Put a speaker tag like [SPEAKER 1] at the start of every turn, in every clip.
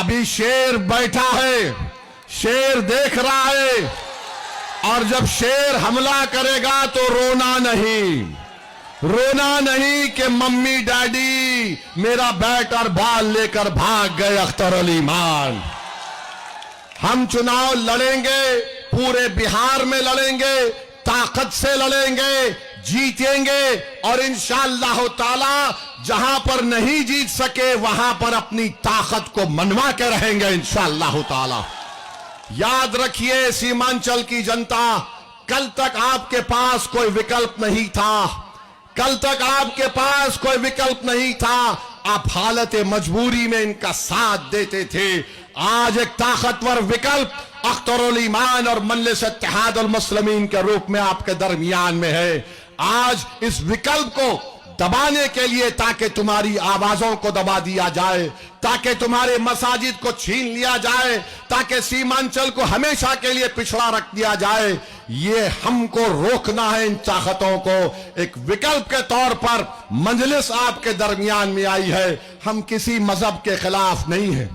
[SPEAKER 1] अभी शेर बैठा है, शेर देख रहा है, और जब शेर हमला करेगा तो रोना नहीं, रोना नहीं कि मम्मी डैडी मेरा बैट और बॉल लेकर भाग गए अख्तर अली मान। हम चुनाव लड़ेंगे, पूरे बिहार में लड़ेंगे, ताकत से लड़ेंगे, जीतेंगे, और इंशाअल्लाह ताला जहां पर नहीं जीत सके वहां पर अपनी ताकत को मनवा के रहेंगे इंशाअल्लाह ताला। याद रखिए सीमांचल की जनता, कल तक आपके पास कोई विकल्प नहीं था, कल तक आपके पास कोई विकल्प नहीं था, आप हालत मजबूरी में इनका साथ देते थे। आज एक ताकतवर विकल्प अख्तर अली मान और मजलिस इत्तेहाद अल मुस्लिमीन के रूप में आपके दरमियान में है। आज इस विकल्प को दबाने के लिए, ताकि तुम्हारी आवाजों को दबा दिया जाए, ताकि तुम्हारे मसाजिद को छीन लिया जाए, ताकि सीमांचल को हमेशा के लिए पिछड़ा रख दिया जाए, ये हमको रोकना है। इन ताकतों को एक विकल्प के तौर पर मजलिस आपके दरमियान में आई है। हम किसी मजहब के खिलाफ नहीं है।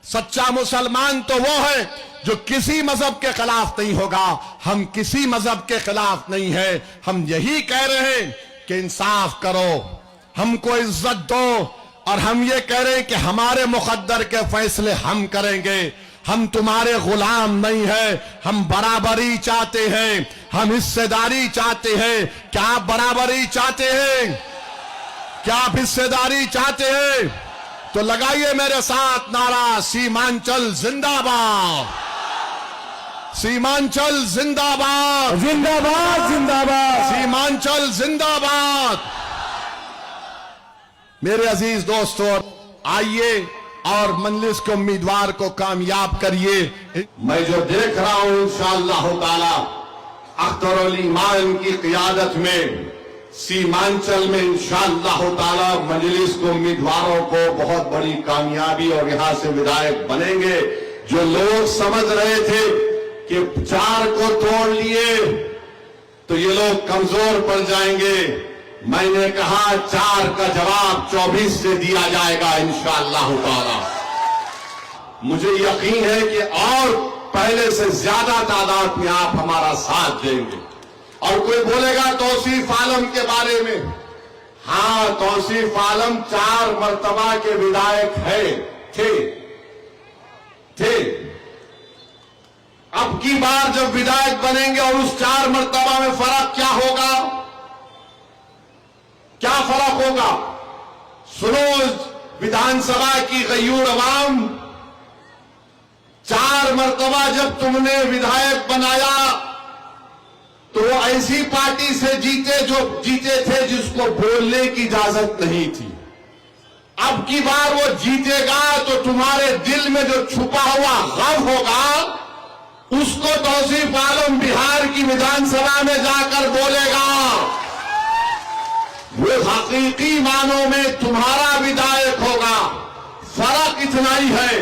[SPEAKER 1] सच्चा मुसलमान तो वो है जो किसी मजहब के खिलाफ नहीं होगा। हम किसी मजहब के खिलाफ नहीं है। हम यही कह रहे हैं कि इंसाफ करो, हमको इज्जत दो, और हम ये कह रहे हैं कि हमारे मुकद्दर के फैसले हम करेंगे। हम तुम्हारे गुलाम नहीं है। हम बराबरी चाहते हैं, हम हिस्सेदारी चाहते हैं। क्या आप बराबरी चाहते हैं? क्या आप हिस्सेदारी चाहते हैं? तो लगाइए मेरे साथ नारा, सीमांचल जिंदाबाद, सीमांचल जिंदाबाद,
[SPEAKER 2] जिंदाबाद जिंदाबाद,
[SPEAKER 1] सीमांचल जिंदाबाद। मेरे अजीज दोस्तों, आइए और मजलिस के उम्मीदवार को कामयाब करिए। मैं जो देख रहा हूं इंशाअल्लाह ताला अख्तर अली मान की क़ियादत में सीमांचल में इंशाअल्लाह ताला मजलिस के उम्मीदवारों को बहुत बड़ी कामयाबी और यहां से विधायक बनेंगे। जो लोग समझ रहे थे कि 4 को तोड़ लिए तो ये लोग कमजोर पड़ जाएंगे, मैंने कहा 4 का जवाब 24 से दिया जाएगा इंशाअल्लाह ताला। मुझे यकीन है कि और पहले से ज्यादा तादाद में आप हमारा साथ देंगे। और कोई बोलेगा तौसीफ आलम के बारे में, हां, तौसीफ आलम 4 मर्तबा के विधायक थे। अब की बार जब विधायक बनेंगे और उस 4 मर्तबा में फर्क क्या होगा? क्या फर्क होगा? सुनो, विधानसभा की गयूर अवाम, 4 मर्तबा जब तुमने विधायक बनाया तो वो ऐसी पार्टी से जीते थे जिसको बोलने की इजाजत नहीं थी। अब की बार वो जीतेगा तो तुम्हारे दिल में जो छुपा हुआ गम होगा उसको तौसीफ आलम बिहार की विधानसभा में जाकर बोलेगा। वो हकीकी मानों में तुम्हारा विधायक होगा। फर्क इतना ही है,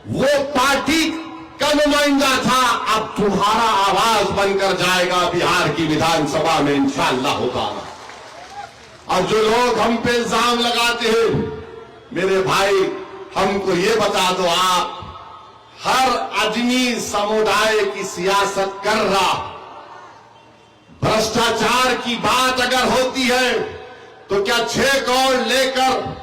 [SPEAKER 1] वो पार्टी का नुमाइंदा था, अब तुम्हारा आवाज बनकर जाएगा बिहार की विधानसभा में इंशाअल्लाह होगा। और जो लोग हम पे इल्जाम लगाते हैं, मेरे भाई हमको ये बता दो, आप हर अजमी समुदाय की सियासत कर रहा, भ्रष्टाचार की बात अगर होती है तो क्या 6 करोड़ लेकर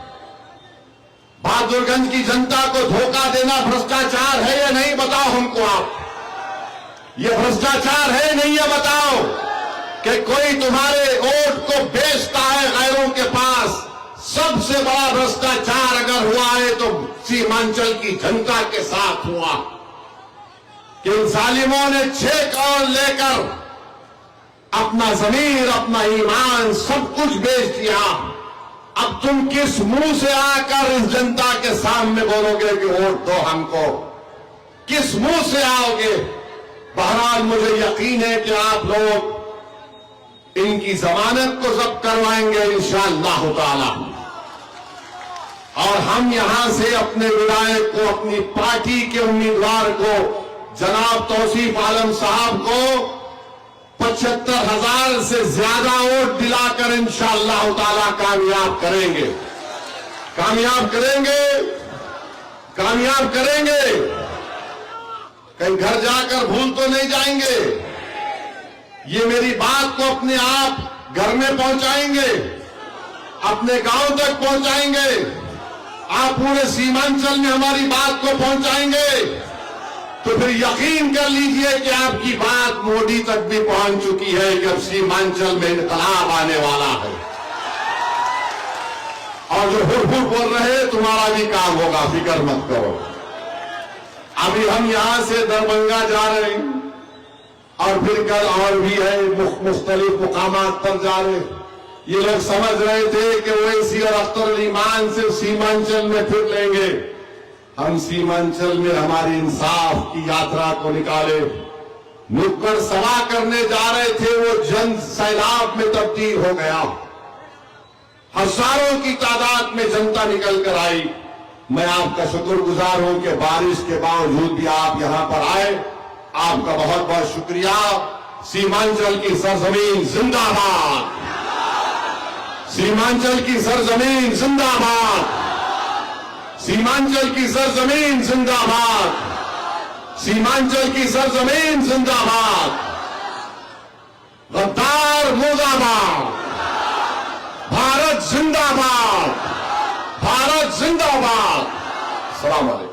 [SPEAKER 1] बहादुरगंज की जनता को धोखा देना भ्रष्टाचार है या नहीं? बताओ हमको आप, ये भ्रष्टाचार है नहीं? ये बताओ कि कोई तुम्हारे वोट को बेचता है गैरों के पास। सबसे बड़ा भ्रष्टाचार अगर हुआ है तो सीमांचल की जनता के साथ हुआ कि इन जालिमों ने 6 करोड़ लेकर अपना जमीर, अपना ईमान, सब कुछ बेच दिया। अब तुम किस मुंह से आकर इस जनता के सामने बोलोगे कि वोट दो हमको? किस मुंह से आओगे? बहरहाल मुझे यकीन है कि आप लोग इनकी जमानत को जब्त करवाएंगे इंशाअल्लाह ताला। और हम यहां से अपने विधायक को, अपनी पार्टी के उम्मीदवार को, जनाब तौसीफ आलम साहब को 75,000 से ज्यादा वोट दिलाकर इंशाअल्लाह ताला कामयाब करेंगे, कामयाब करेंगे, कामयाब करेंगे। कहीं घर जाकर भूल तो नहीं जाएंगे। ये मेरी बात को अपने आप घर में पहुंचाएंगे, अपने गांव तक पहुंचाएंगे, आप पूरे सीमांचल में हमारी बात को पहुंचाएंगे, तो फिर यकीन कर लीजिए कि आपकी बात मोदी तक भी पहुंच चुकी है कि अब सीमांचल में इनकलाब आने वाला है। और जो हुर हुर बोल रहे हैं, तुम्हारा भी काम होगा, फिक्र मत करो। अभी हम यहां से दरभंगा जा रहे हैं और फिर कल और भी है मुख्तलिफ मुकामात पर जा रहे। ये लोग समझ रहे थे कि ओवैसी और अख्तर ईमान से सीमांचल में फिर लेंगे। हम सीमांचल में हमारी इंसाफ की यात्रा को निकाले। नुक्कड़ सभा करने जा रहे थे, वो जन सैलाब में तब्दील हो गया। हजारों की तादाद में जनता निकल कर आई। मैं आपका शुक्रगुजार हूं कि बारिश के बावजूद भी आप यहां पर आए। आपका बहुत बहुत शुक्रिया। सीमांचल की सरजमीन जिंदाबाद, सीमांचल की सरजमीन जिंदाबाद, सीमांचल की सरजमीन जिंदाबाद, सीमांचल की सरजमीन जिंदाबाद। गद्दार मुर्दाबाद, भारत जिंदाबाद, भारत जिंदाबाद। सलाम अलैकुम।